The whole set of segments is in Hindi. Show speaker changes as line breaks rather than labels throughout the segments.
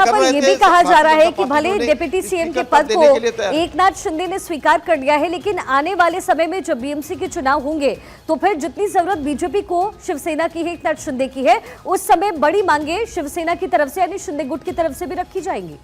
यहाँ पर ये भी कहा जा रहा है कि भले डिप्टी सीएम के पद को एकनाथ शिंदे ने स्वीकार कर लिया है, लेकिन आने वाले समय में जब बीएमसी के चुनाव होंगे तो फिर जितनी जरूरत बीजेपी को शिवसेना की है, एकनाथ शिंदे की है, उस समय बड़ी मांगे शिवसेना की तरफ से यानी शिंदे गुट की तरफ से भी रखी जाएंगी।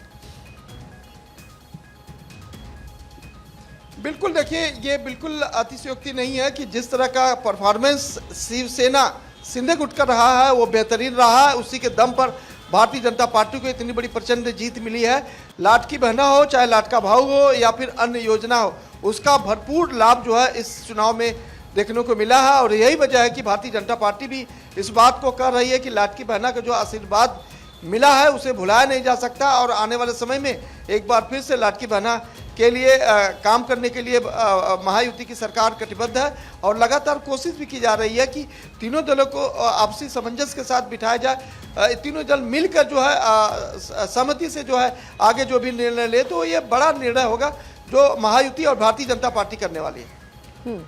बिल्कुल, देखिए ये बिल्कुल अतिशयोक्ति नहीं है कि जिस तरह का परफॉर्मेंस शिवसेना शिंदे गुट का रहा है वो बेहतरीन रहा है। उसी के दम पर भारतीय जनता पार्टी को इतनी बड़ी प्रचंड जीत मिली है। लाडकी बहना हो चाहे लाडका भाऊ हो या फिर अन्य योजना हो, उसका भरपूर लाभ जो है इस चुनाव में देखने को मिला है। और यही वजह है कि भारतीय जनता पार्टी भी इस बात को कह रही है कि लाडकी बहना का जो आशीर्वाद मिला है उसे भुलाया नहीं जा सकता और आने वाले समय में एक बार फिर से लाडकी बहना के लिए काम करने के लिए महायुति की सरकार कटिबद्ध है। और लगातार कोशिश भी की जा रही है कि तीनों दलों को आपसी सामंजस्य के साथ बिठाया जाए, तीनों दल मिलकर जो है सहमति से जो है आगे जो भी निर्णय ले, तो ये बड़ा निर्णय होगा जो महायुति और भारतीय जनता पार्टी करने वाली है।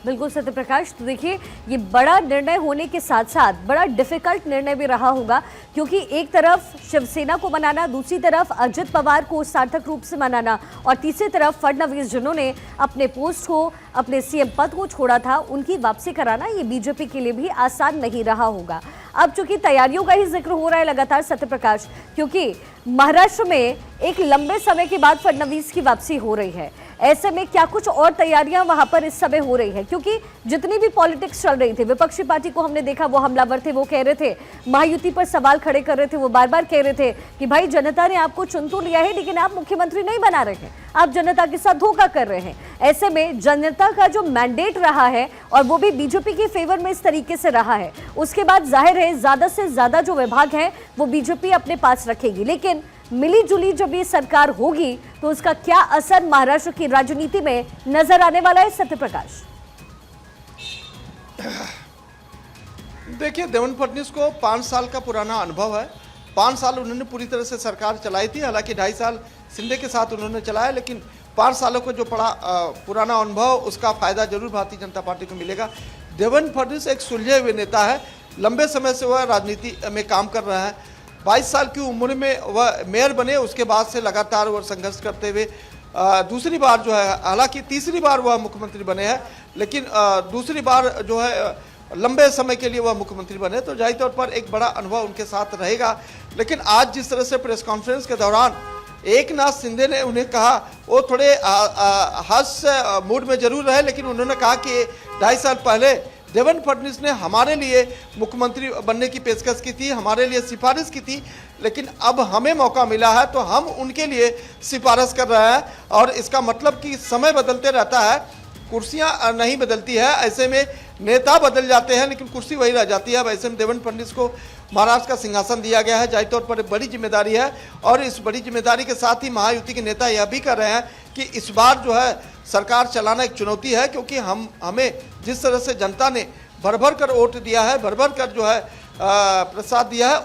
बिल्कुल सत्य प्रकाश, तो देखिए ये बड़ा निर्णय होने के साथ साथ बड़ा डिफिकल्ट निर्णय भी रहा होगा, क्योंकि एक तरफ शिवसेना को मनाना, दूसरी तरफ अजित पवार को सार्थक रूप से मनाना और तीसरी तरफ फडणवीस जिन्होंने अपने पोस्ट को, अपने सीएम पद को छोड़ा था, उनकी वापसी कराना ये बीजेपी के लिए भी आसान नहीं रहा होगा। अब चूंकि तैयारियों का ही जिक्र हो रहा है लगातार सत्य प्रकाश, क्योंकि महाराष्ट्र में एक लंबे समय के बाद फडणवीस की वापसी हो रही है, ऐसे में क्या कुछ और तैयारियां वहां पर इस समय हो रही है? क्योंकि जितनी भी पॉलिटिक्स चल रही थी, विपक्षी पार्टी को हमने देखा वो हमलावर थे, वो कह रहे थे, महायुति पर सवाल खड़े कर रहे थे, वो बार बार कह रहे थे कि भाई जनता ने आपको चुन तो लिया है लेकिन आप मुख्यमंत्री नहीं बना रहे हैं, आप जनता के साथ धोखा कर रहे हैं। ऐसे में जनता का जो मैंडेट रहा है और वो भी बीजेपी के फेवर में इस तरीके से रहा है, उसके बाद जाहिर है ज्यादा से ज्यादा जो विभाग है वो बीजेपी अपने पास रखेगी, लेकिन मिली जुली जब ये सरकार होगी तो उसका क्या असर महाराष्ट्र की राजनीति में नजर आने वाला है? सत्य प्रकाश,
देखिए देवेंद्र फडणवीस को 5 साल का पुराना अनुभव है। 5 साल उन्होंने पूरी तरह से सरकार चलाई थी, हालांकि 2.5 साल शिंदे के साथ उन्होंने चलाया, लेकिन 5 सालों को जो पुराना अनुभव, उसका फायदा जरूर भारतीय जनता पार्टी को मिलेगा। देवेंद्र फडणवीस एक सुलझे हुए नेता है, लंबे समय से वह राजनीति में काम कर रहा है। 22 साल की उम्र में वह मेयर बने, उसके बाद से लगातार वह संघर्ष करते हुए दूसरी बार जो है, हालांकि तीसरी बार वह मुख्यमंत्री बने हैं, लेकिन दूसरी बार जो है लंबे समय के लिए वह मुख्यमंत्री बने, तो जाहिर तौर पर एक बड़ा अनुभव उनके साथ रहेगा। लेकिन आज जिस तरह से प्रेस कॉन्फ्रेंस के दौरान एकनाथ शिंदे ने उन्हें कहा, वो थोड़े हास्य मूड में जरूर रहे, लेकिन उन्होंने कहा कि 2.5 साल पहले देवेंद्र फडणवीस ने हमारे लिए मुख्यमंत्री बनने की पेशकश की थी, हमारे लिए सिफारिश की थी, लेकिन अब हमें मौका मिला है तो हम उनके लिए सिफारिश कर रहे हैं। और इसका मतलब कि समय बदलते रहता है, कुर्सियां नहीं बदलती है, ऐसे में नेता बदल जाते हैं लेकिन कुर्सी वही रह जाती है। अब ऐसे में देवेंद्र फडणवीस को महाराष्ट्र का सिंहासन दिया गया है, जाहिर तौर पर बड़ी जिम्मेदारी है। और इस बड़ी जिम्मेदारी के साथ ही महायुति के नेता यह भी कर रहे हैं कि इस बार जो है सरकार चलाना एक चुनौती है, क्योंकि हमें जिस तरह से जनता ने भर भर कर वोट दिया है, भर भर कर जो है प्रसाद दिया है,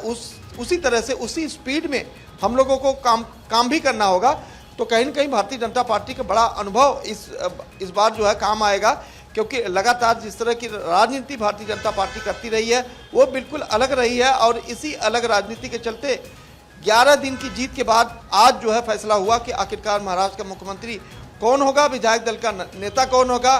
उसी तरह से उसी स्पीड में हम लोगों को काम भी करना होगा। तो कहीं न कहीं भारतीय जनता पार्टी का बड़ा अनुभव इस बार जो है काम आएगा, क्योंकि लगातार जिस तरह की राजनीति भारतीय जनता पार्टी करती रही है वो बिल्कुल अलग रही है। और इसी अलग राजनीति के चलते 11 दिन की जीत के बाद आज जो है फैसला हुआ कि आखिरकार महाराष्ट्र का मुख्यमंत्री कौन होगा, विधायक दल का नेता कौन होगा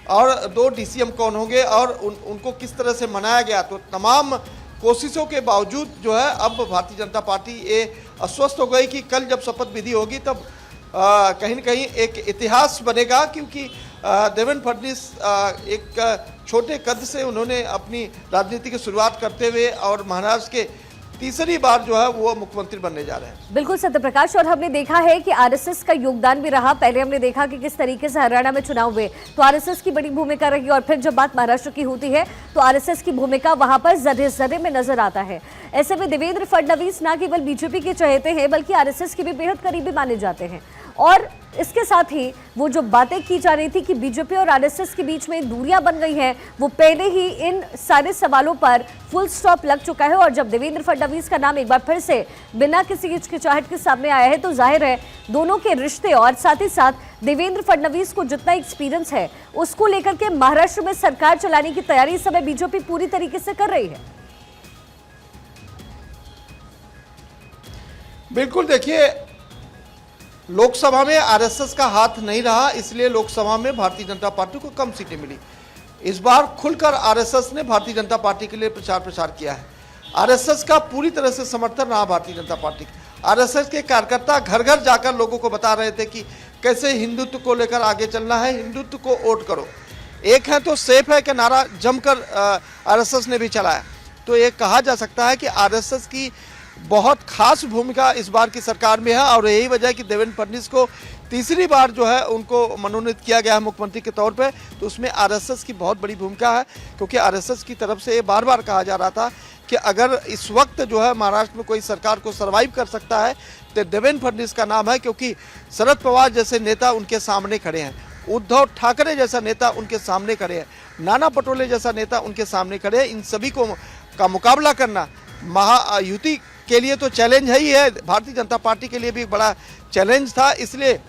और 2 डीसीएम कौन होंगे और उनको किस तरह से मनाया गया। तो तमाम कोशिशों के बावजूद जो है अब भारतीय जनता पार्टी ये आश्वस्त हो गई कि कल जब शपथ विधि होगी तब कहीं न कहीं एक इतिहास बनेगा, क्योंकि देवेंद्र फडणवीस एक छोटे कद से उन्होंने अपनी राजनीति की शुरुआत करते हुए और महाराष्ट्र के तीसरी बार जो है वो मुख्यमंत्री बनने जा रहे हैं।
बिल्कुल सत्य प्रकाश, और हमने देखा है कि आरएसएस का योगदान भी रहा। पहले हमने देखा कि किस तरीके से हरियाणा में चुनाव हुए तो आरएसएस की बड़ी भूमिका रही, और फिर जब बात महाराष्ट्र की होती है तो आरएसएस की भूमिका वहां पर जर्रे में नजर आता है। ऐसे में देवेंद्र फडणवीस न केवल बीजेपी के चहेते हैं बल्कि आरएसएस के भी बेहद करीबी माने जाते हैं। और इसके साथ ही वो जो बातें की जा रही थी कि बीजेपी और आरएसएस के बीच में दूरियां बन गई हैं, वो पहले ही इन सारे सवालों पर फुल स्टॉप लग चुका है। और जब देवेंद्र फडणवीस का नाम एक बार फिर से बिना किसी हिचकिचाहट के सामने आया है तो जाहिर है दोनों के रिश्ते और साथ ही साथ देवेंद्र फडणवीस को जितना एक्सपीरियंस है उसको लेकर के महाराष्ट्र में सरकार चलाने की तैयारी इस समय बीजेपी पूरी तरीके से कर रही है।
बिल्कुल, देखिए लोकसभा में आरएसएस का हाथ नहीं रहा, इसलिए लोकसभा में भारतीय जनता पार्टी को कम सीटें मिली। इस बार खुलकर आरएसएस ने भारतीय जनता पार्टी के लिए प्रचार किया है। आरएसएस का पूरी तरह से समर्थन रहा भारतीय जनता पार्टी। आरएसएस के कार्यकर्ता घर घर जाकर लोगों को बता रहे थे कि कैसे हिंदुत्व को लेकर आगे चलना है, हिंदुत्व को वोट करो। एक है तो सेफ है कि नारा जमकर आरएसएस ने भी चलाया। तो ये कहा जा सकता है कि आरएसएस की बहुत खास भूमिका इस बार की सरकार में है और यही वजह है कि देवेंद्र फडणवीस को तीसरी बार जो है उनको मनोनीत किया गया है मुख्यमंत्री के तौर पे। तो उसमें आरएसएस की बहुत बड़ी भूमिका है, क्योंकि आरएसएस की तरफ से ये बार बार कहा जा रहा था कि अगर इस वक्त जो है महाराष्ट्र में कोई सरकार को सर्वाइव कर सकता है तो देवेंद्र फडणवीस का नाम है, क्योंकि शरद पवार जैसे नेता उनके सामने खड़े हैं, उद्धव ठाकरे जैसा नेता उनके सामने खड़े हैं, नाना पटोले जैसा नेता उनके सामने खड़े हैं। इन सभी को का मुकाबला करना महायुति के लिए तो चैलेंज है ही है, भारतीय जनता पार्टी के लिए भी एक बड़ा चैलेंज था। इसलिए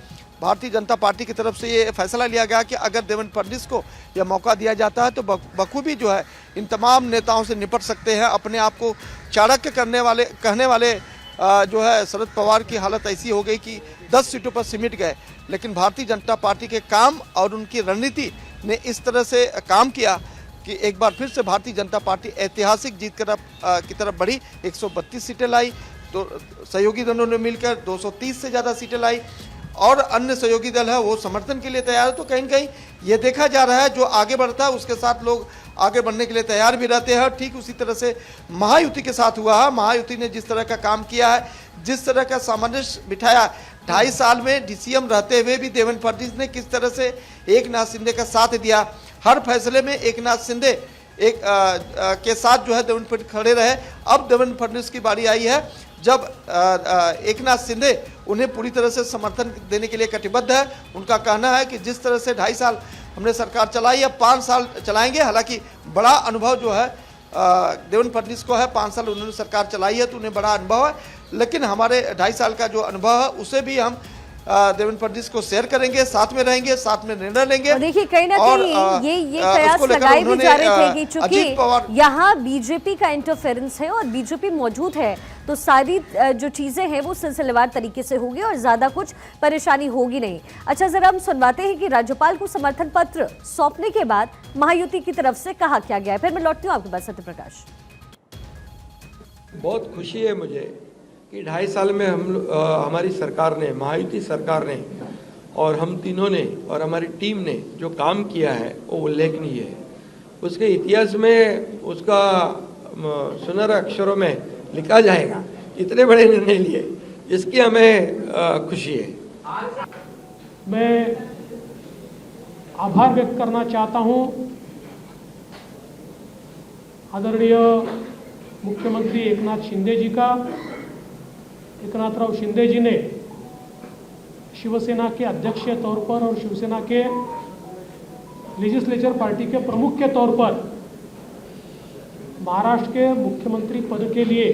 भारतीय जनता पार्टी की तरफ से ये फैसला लिया गया कि अगर देवेंद्र फडणवीस को यह मौका दिया जाता है तो बखूबी जो है इन तमाम नेताओं से निपट सकते हैं। अपने आप को चाणक्य कहने वाले जो है शरद पवार की हालत ऐसी हो गई कि 10 सीटों पर सिमट गए, लेकिन भारतीय जनता पार्टी के काम और उनकी रणनीति ने इस तरह से काम किया कि एक बार फिर से भारतीय जनता पार्टी ऐतिहासिक जीत की तरफ बढ़ी। 132 सीटें लाई, तो सहयोगी दलों ने मिलकर 230 से ज़्यादा सीटें लाई और अन्य सहयोगी दल है वो समर्थन के लिए तैयार है। तो कहीं न कहीं ये देखा जा रहा है जो आगे बढ़ता है उसके साथ लोग आगे बढ़ने के लिए तैयार भी रहते हैं। ठीक उसी तरह से महायुति के साथ हुआ है। महायुति ने जिस तरह का काम किया है, जिस तरह का सामंजस्य बिठाया, 2.5 साल में डीसीएम रहते हुए भी देवेंद्र फडणवीस ने किस तरह से एकनाथ शिंदे का साथ दिया, हर फैसले में एकनाथ शिंदे के साथ जो है देवेंद्र फडणवीस खड़े रहे। अब देवेंद्र फडणवीस की बारी आई है जब एकनाथ शिंदे उन्हें पूरी तरह से समर्थन देने के लिए कटिबद्ध है। उनका कहना है कि जिस तरह से 2.5 साल हमने सरकार चलाई, अब 5 साल चलाएंगे। हालांकि बड़ा अनुभव जो है देवेंद्र फडणवीस को है, 5 साल उन्होंने सरकार चलाई है तो उन्हें बड़ा अनुभव है, लेकिन हमारे 2.5 साल का जो अनुभव है उसे भी हम देवेंद्र फडणवीस को शेयर करेंगे, साथ में रहेंगे, साथ में निर्णय लेंगे।
देखिए कहीं ना कहीं ये कयास लगाए भी जा रहे थे कि चूंकि यहाँ बीजेपी का इंटरफेरेंस है और बीजेपी मौजूद है तो सारी जो चीजें हैं वो सिलसिलेवार तरीके से होगी और ज्यादा कुछ परेशानी होगी नहीं। अच्छा, जरा हम सुनवाते हैं कि राज्यपाल को समर्थन पत्र सौंपने के बाद महायुति की तरफ से कहा क्या गया है। फिर मैं लौटती हूँ आपके पास सत्य प्रकाश।
बहुत खुशी है मुझे कि 2.5 साल में हमारी सरकार ने, महायुति सरकार ने और हम तीनों ने और हमारी टीम ने जो काम किया है वो उल्लेखनीय है। उसके इतिहास में उसका सुनहरे अक्षरों में लिखा जाएगा। इतने बड़े निर्णय लिए, इसकी हमें खुशी है।
मैं आभार व्यक्त करना चाहता हूं आदरणीय मुख्यमंत्री एकनाथ शिंदे जी का। एकनाथराव शिंदे जी ने शिवसेना के अध्यक्ष के तौर पर और शिवसेना के लेजिस्लेचर पार्टी के प्रमुख के तौर पर महाराष्ट्र के मुख्यमंत्री पद के लिए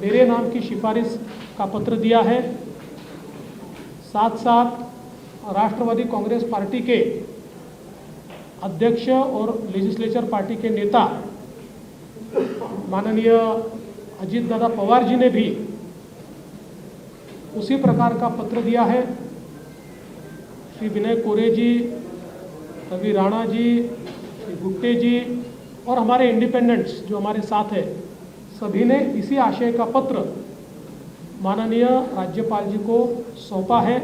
मेरे नाम की सिफारिश का पत्र दिया है। साथ साथ राष्ट्रवादी कांग्रेस पार्टी के अध्यक्ष और लेजिस्लेचर पार्टी के नेता माननीय अजीत दादा पवार जी ने भी उसी प्रकार का पत्र दिया है। श्री विनय कोरे जी, रवि राणा जी, श्री गुट्टे जी और हमारे इंडिपेंडेंट्स जो हमारे साथ है, सभी ने इसी आशय का पत्र माननीय राज्यपाल जी को सौंपा है।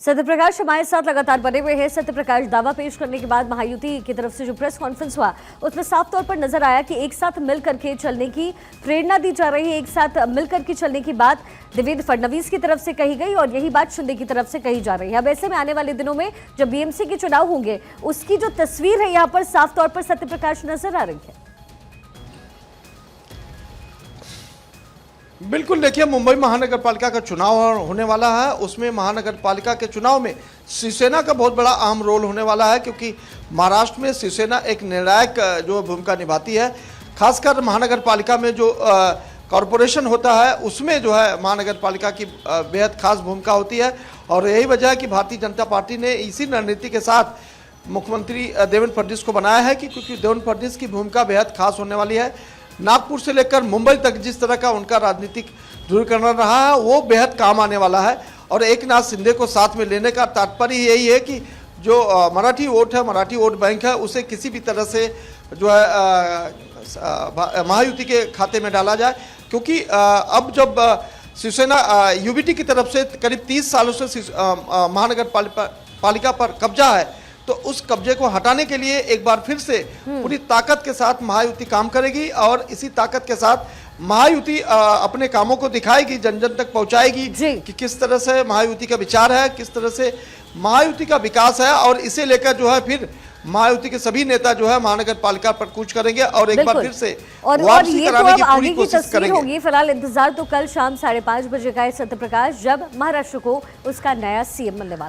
सत्यप्रकाश हमारे साथ लगातार बने हुए हैं। सत्यप्रकाश, दावा पेश करने के बाद महायुति की तरफ से जो प्रेस कॉन्फ्रेंस हुआ उसमें साफ तौर पर नजर आया कि एक साथ मिलकर के चलने की प्रेरणा दी जा रही है, एक साथ मिलकर के चलने की बात देवेंद्र फडणवीस की तरफ से कही गई और यही बात शिंदे की तरफ से कही जा रही है। अब ऐसे में आने वाले दिनों में जब बीएमसी के चुनाव होंगे उसकी जो तस्वीर है यहाँ पर साफ तौर पर सत्यप्रकाश नजर आ रही है।
बिल्कुल, देखिए मुंबई महानगर पालिका का चुनाव होने वाला है। उसमें महानगर पालिका के चुनाव में शिवसेना का बहुत बड़ा अहम रोल होने वाला है, क्योंकि महाराष्ट्र में शिवसेना एक निर्णायक जो भूमिका निभाती है। खासकर महानगर पालिका में जो कॉरपोरेशन होता है उसमें जो है महानगर पालिका की बेहद खास भूमिका होती है और यही वजह है कि भारतीय जनता पार्टी ने इसी रणनीति के साथ मुख्यमंत्री देवेंद्र फडणवीस को बनाया है कि क्योंकि देवेंद्र फडणवीस की भूमिका बेहद खास होने वाली है। नागपुर से लेकर मुंबई तक जिस तरह का उनका राजनीतिक ध्रुवीकरण रहा है वो बेहद काम आने वाला है। और एकनाथ शिंदे को साथ में लेने का तात्पर्य यही है कि जो मराठी वोट है, मराठी वोट बैंक है, उसे किसी भी तरह से जो है महायुति के खाते में डाला जाए। क्योंकि अब जब शिवसेना यूबीटी की तरफ से करीब 30 सालों से महानगर पालिका पर कब्जा है, तो उस कब्जे को हटाने के लिए एक बार फिर से पूरी ताकत के साथ महायुति काम करेगी और इसी ताकत के साथ महायुति अपने कामों को दिखाएगी, जन जन तक पहुंचाएगी कि किस तरह से महायुति का विचार है, किस तरह से महायुति का विकास है। और इसे लेकर जो है फिर महायुति के सभी नेता जो है महानगर पालिका पर कूच करेंगे और एक बार फिर से वापसी कराने की पूरी कोशिश करेंगे।
होगी। फिलहाल इंतजार तो कल शाम 5:30 बजे का है सत्य प्रकाश, जब महाराष्ट्र को उसका नया सीएम मिलने वाला है।